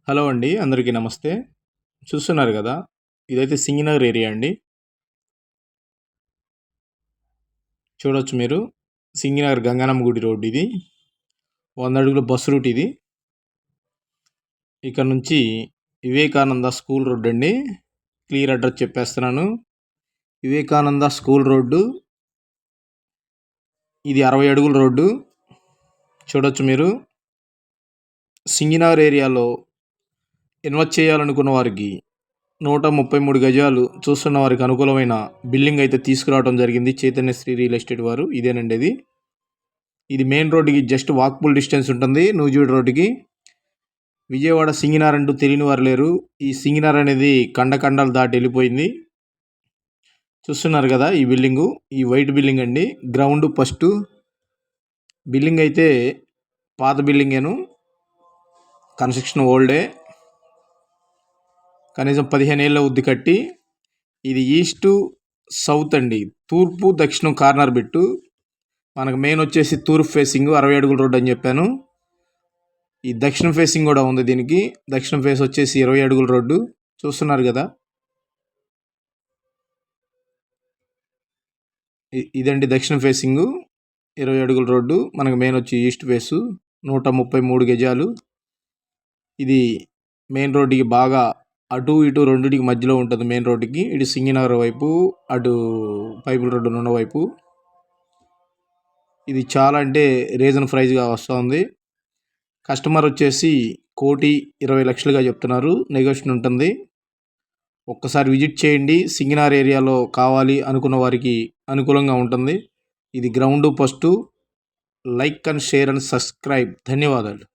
Hello అండి, అందరికీ నమస్తే. చూస్తున్నారు కదా, ఇదైతే సింగినగర్ ఏరియా అండి. చూడొచ్చు మీరు. సింగినగర్ గంగానమ్మ గుడి రోడ్ ఇది. 100 అడుగుల బస్ రూట్ ఇది. ఇక్కడ నుంచి వివేకానంద స్కూల్ రోడ్ అండి. క్లియర్ అడ్రస్ చెప్పేస్తున్నాను. వివేకానంద స్కూల్ రోడ్డు, ఇది 60 అడుగుల రోడ్డు. చూడొచ్చు మీరు. సింగినగర్ ఏరియాలో ఇన్వెస్ట్ చేయాలనుకున్న వారికి 133 గజాలు చూస్తున్న వారికి అనుకూలమైన బిల్డింగ్ అయితే తీసుకురావడం జరిగింది చైతన్య శ్రీ రియల్ ఎస్టేట్ వారు. ఇదేనండి ఇది. ఇది మెయిన్ రోడ్డుకి జస్ట్ వాక్బుల్ డిస్టెన్స్ ఉంటుంది. నూజివీడు రోడ్డుకి. విజయవాడ సింగినార్ అంటూ తెలియని వారు లేరు. ఈ సింగినార్ అనేది కండలు దాటి వెళ్ళిపోయింది. చూస్తున్నారు కదా ఈ బిల్డింగు, ఈ వైట్ బిల్డింగ్ అండి. గ్రౌండ్ ఫస్ట్ బిల్డింగ్ అయితే పాత బిల్డింగేను, కన్స్ట్రక్షన్ ఓల్డే. కనీసం 15 ఏళ్ళ ఉద్ది కట్టి. ఇది ఈస్ట్ సౌత్ అండి, తూర్పు దక్షిణం కార్నర్ బిట్టు. మనకు మెయిన్ వచ్చేసి తూర్పు ఫేసింగ్ 60 అడుగుల రోడ్డు అని చెప్పాను. ఈ దక్షిణ ఫేసింగ్ కూడా ఉంది దీనికి. దక్షిణ ఫేస్ వచ్చేసి 20 అడుగుల రోడ్డు. చూస్తున్నారు కదా, ఇదండి దక్షిణ ఫేసింగ్ 20 అడుగుల రోడ్డు. మనకు మెయిన్ వచ్చి ఈస్ట్ ఫేసు 133 గజాలు. ఇది మెయిన్ రోడ్డుకి బాగా అటు ఇటు రెండింటికి మధ్యలో ఉంటుంది. మెయిన్ రోడ్డుకి ఇటు సింగినగర్ వైపు, అటు పైపుల రోడ్డు ఉన్న వైపు. ఇది చాలా అంటే రీజన్ ప్రైజ్గా వస్తుంది. కస్టమర్ వచ్చేసి 1,20,00,000గా చెప్తున్నారు. నెగోషియేషన్ ఉంటుంది. ఒక్కసారి విజిట్ చేయండి. సింగినార్ ఏరియాలో కావాలి అనుకున్న వారికి అనుకూలంగా ఉంటుంది. ఇది ground first. Like and share and subscribe. ధన్యవాదాలు.